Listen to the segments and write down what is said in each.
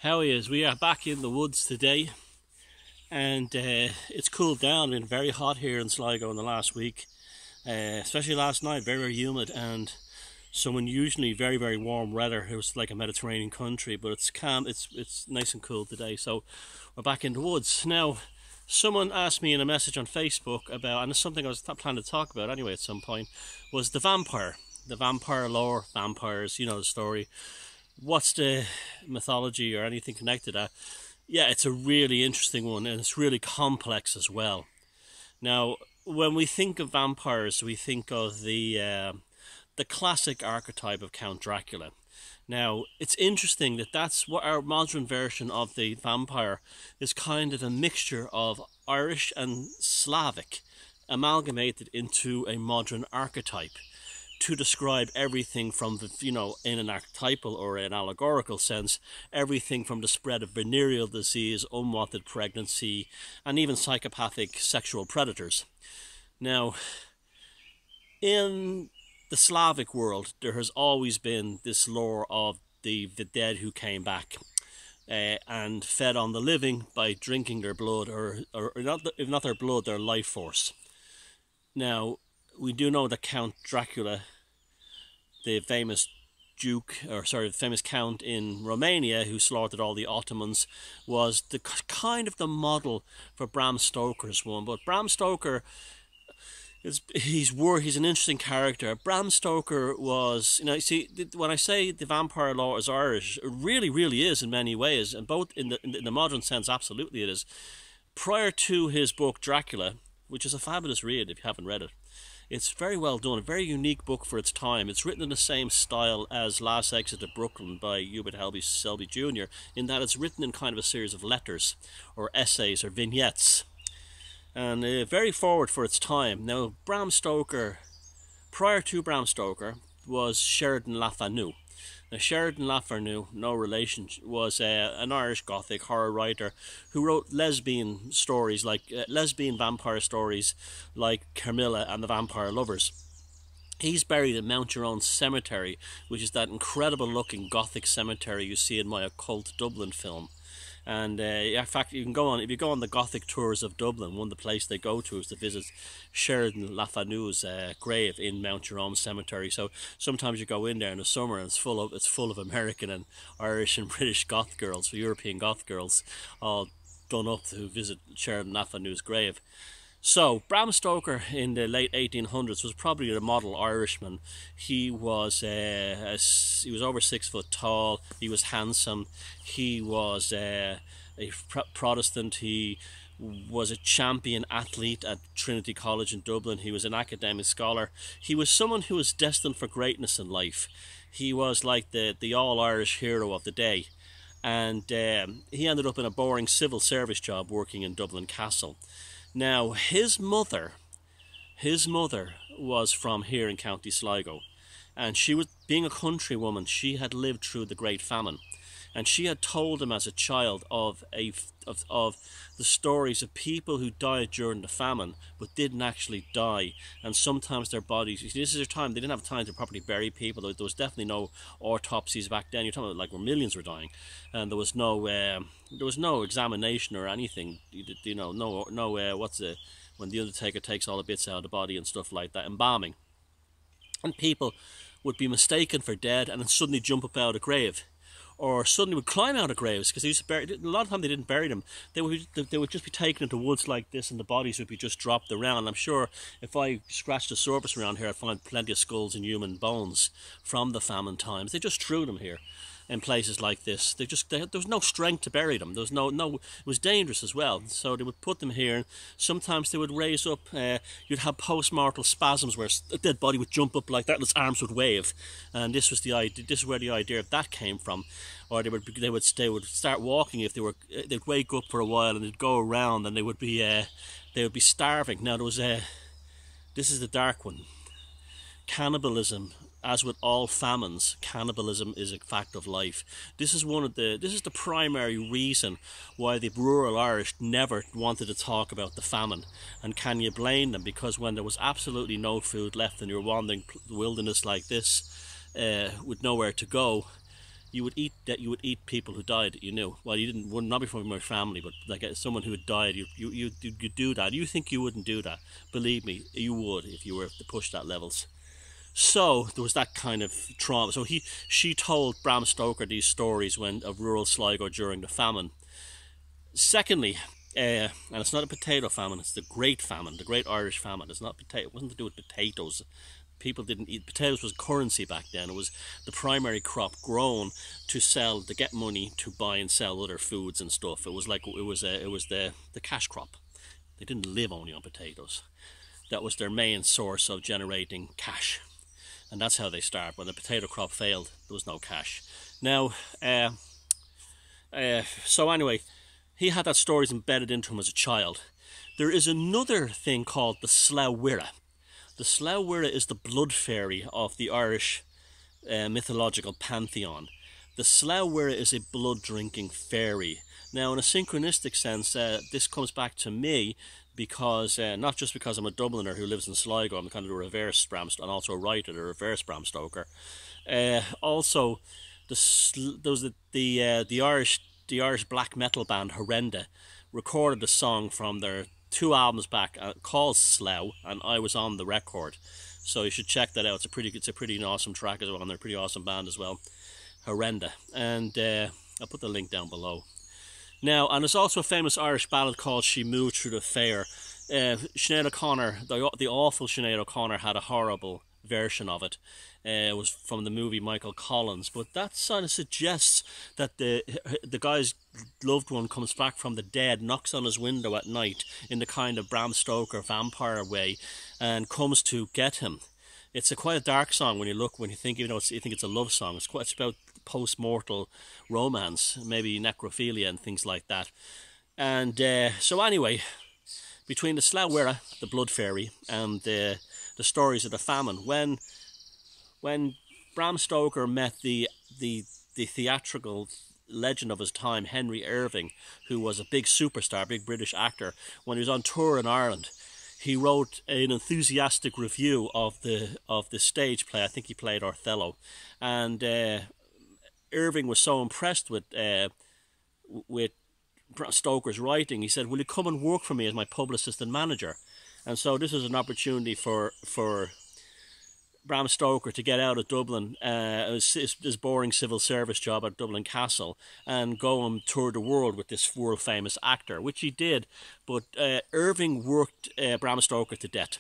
How is? We are back in the woods today, and it's cooled down. It's been very hot here in Sligo in the last week, especially last night. Very humid and some unusually very warm weather. It was like a Mediterranean country, but it's calm. It's nice and cool today. So we're back in the woods now. Someone asked me in a message on Facebook about, and it's something I was planning to talk about anyway at some point, was the vampire lore, vampires. You know the story. What's the mythology or anything connected to that? Yeah, it's a really interesting one, and it's really complex as well. Now, when we think of vampires, we think of the classic archetype of Count Dracula. Now, it's interesting that that's what our modern version of the vampire is, kind of a mixture of Irish and Slavic amalgamated into a modern archetype to describe everything from the, in an archetypal or an allegorical sense, everything from the spread of venereal disease, unwanted pregnancy, and even psychopathic sexual predators. Now, in the Slavic world, there has always been this lore of the dead who came back and fed on the living by drinking their blood, or not, if not their blood, their life force. Now, we do know that Count Dracula, the famous famous count in Romania who slaughtered all the Ottomans, was the kind of the model for Bram Stoker's one. But Bram Stoker he's an interesting character. Bram Stoker was, see, when I say the vampire lore is Irish, it really is in many ways, and both in the modern sense, absolutely it is. Prior to his book Dracula, which is a fabulous read if you haven't read it, it's very well done, a very unique book for its time. It's written in the same style as Last Exit to Brooklyn by Hubert Selby Jr., in that it's written in kind of a series of letters or essays or vignettes, and very forward for its time. Now, Bram Stoker, prior to Bram Stoker, was Sheridan Le Fanu. Now, Sheridan Le Fanu, no relation, was an Irish Gothic horror writer who wrote lesbian stories, like lesbian vampire stories like Carmilla and the Vampire Lovers. He's buried in Mount Jerome Cemetery, which is that incredible looking Gothic cemetery you see in my Occult Dublin film. And in fact, if you go on the Gothic tours of Dublin, one of the places they go to is to visit Sheridan Le Fanu's grave in Mount Jerome Cemetery. So sometimes you go in there in the summer and it's full of American and Irish and British goth girls, European goth girls, all done up to visit Sheridan Le Fanu's grave. So, Bram Stoker in the late 1800s was probably a model Irishman. He was over 6 foot tall. He was handsome. He was a Protestant. He was a champion athlete at Trinity College in Dublin. He was an academic scholar. He was someone who was destined for greatness in life. He was like the all-Irish hero of the day. And he ended up in a boring civil service job working in Dublin Castle. Now, his mother was from here in County Sligo, and she was, being a country woman, she had lived through the Great Famine, and she had told him as a child of the stories of people who died during the famine but didn't actually die, and sometimes their bodies, this is their time, they didn't have time to properly bury people. There was definitely no autopsies back then. You're talking about like where millions were dying, and there was no examination or anything, when the undertaker takes all the bits out of the body and stuff like that, embalming, and people would be mistaken for dead and then suddenly jump up out of the grave, or suddenly would climb out of graves, because they used to bury, a lot of time they didn't bury them. They would just be taken into woods like this, and the bodies would be just dropped around. I'm sure if I scratched the surface around here, I'd find plenty of skulls and human bones from the famine times. They just threw them here in places like this. There was no strength to bury them. There was no. It was dangerous as well. So they would put them here, and sometimes they would raise up. You'd have post-mortal spasms where a dead body would jump up like that, and its arms would wave. And this was the idea. This is where the idea of that came from. Or they would start walking if they'd wake up for a while, and they'd go around, and they would be starving. Now this is the dark one. Cannibalism. As with all famines, cannibalism is a fact of life. This is the primary reason why the rural Irish never wanted to talk about the famine. And can you blame them? Because when there was absolutely no food left and you're wandering the wilderness like this, with nowhere to go, you would eat people who died that you knew. Well, you didn't, would not be from your family, but like someone who had died, you do that. You think you wouldn't do that? Believe me, you would if you were to push that levels. So there was that kind of trauma. So she told Bram Stoker these stories of rural Sligo during the famine. Secondly, and it's not a potato famine, it's the Great Famine, the Great Irish Famine. It's not potato. It wasn't to do with potatoes. People didn't eat potatoes. Was currency back then. It was the primary crop grown to sell, to get money to buy and sell other foods and stuff. It was the cash crop. They didn't live only on potatoes. That was their main source of generating cash, and that's how they started. When the potato crop failed, there was no cash. Now, so anyway, he had that stories embedded into him as a child. There is another thing called the Slough Wirra. The Slough Wirra is the blood fairy of the Irish mythological pantheon. The Slough Wirra is a blood-drinking fairy. Now, in a synchronistic sense, this comes back to me because, not just because I'm a Dubliner who lives in Sligo, I'm kind of a reverse Bram Stoker, and also a writer, the reverse Bram Stoker. Also, the Irish black metal band Horrenda recorded a song from their 2 albums back called Slough, and I was on the record, so you should check that out. It's a pretty awesome track as well, and they're a pretty awesome band as well, Horrenda, and I'll put the link down below. Now, and there's also a famous Irish ballad called She Moved Through the Fair. Sinead O'Connor, the awful Sinead O'Connor, had a horrible version of it. It was from the movie Michael Collins, but that sort of suggests that the guy's loved one comes back from the dead, knocks on his window at night in the kind of Bram Stoker vampire way, and comes to get him. It's quite a dark song when you think, even though you think it's a love song. It's about post-mortal romance, maybe necrophilia and things like that. And so anyway, between the Slough Wirra, the blood fairy, and the stories of the famine, when Bram Stoker met the theatrical legend of his time, Henry Irving, who was a big superstar, big British actor, when he was on tour in Ireland, he wrote an enthusiastic review of the stage play. I think he played Othello, and Irving was so impressed with Stoker's writing, he said, "Will you come and work for me as my publicist and manager?" And so this is an opportunity for Bram Stoker to get out of Dublin, his boring civil service job at Dublin Castle, and go and tour the world with this world famous actor, which he did. But Irving worked Bram Stoker to death.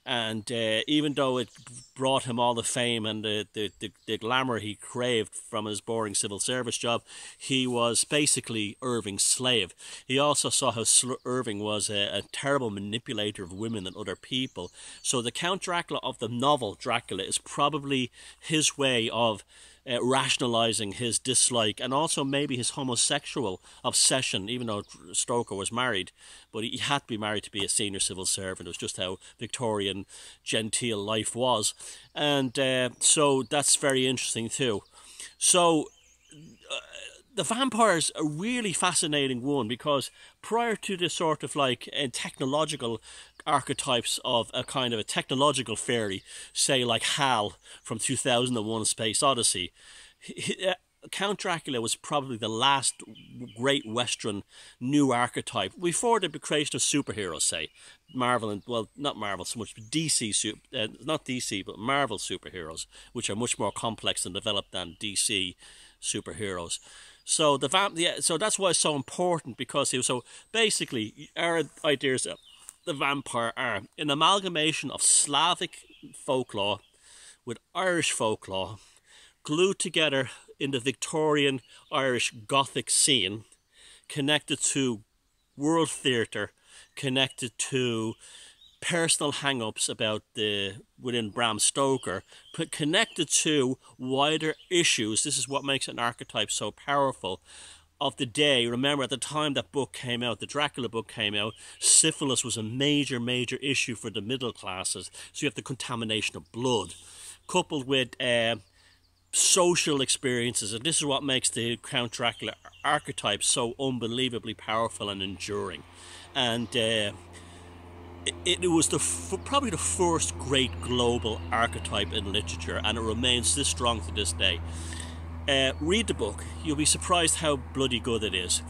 And even though it brought him all the fame and the glamour he craved from his boring civil service job, he was basically Irving's slave. He also saw how Irving was a terrible manipulator of women and other people. So the Count Dracula of the novel Dracula is probably his way of rationalizing his dislike, and also maybe his homosexual obsession, even though Stoker was married, but he had to be married to be a senior civil servant. It was just how Victorian genteel life was. And so that's very interesting too. So the vampire's a really fascinating one, because prior to the sort of like technological archetypes of a kind of a technological fairy, say like Hal from 2001: A Space Odyssey, Count Dracula was probably the last great Western new archetype before the creation of superheroes, say Marvel, and well, not Marvel so much, but not DC, but Marvel superheroes, which are much more complex and developed than DC superheroes. So so that's why it's so important, because he was so basically our ideas of the vampire are an amalgamation of Slavic folklore with Irish folklore, glued together in the Victorian Irish Gothic scene, connected to world theatre, connected to personal hang-ups about within Bram Stoker, but connected to wider issues. This is what makes an archetype so powerful. Of the day, remember at the time that book came out, the Dracula book came out, syphilis was a major issue for the middle classes. So you have the contamination of blood, coupled with social experiences, and this is what makes the Count Dracula archetype so unbelievably powerful and enduring. And it was probably the first great global archetype in literature, and it remains this strong to this day. read the book. You'll be surprised how bloody good it is.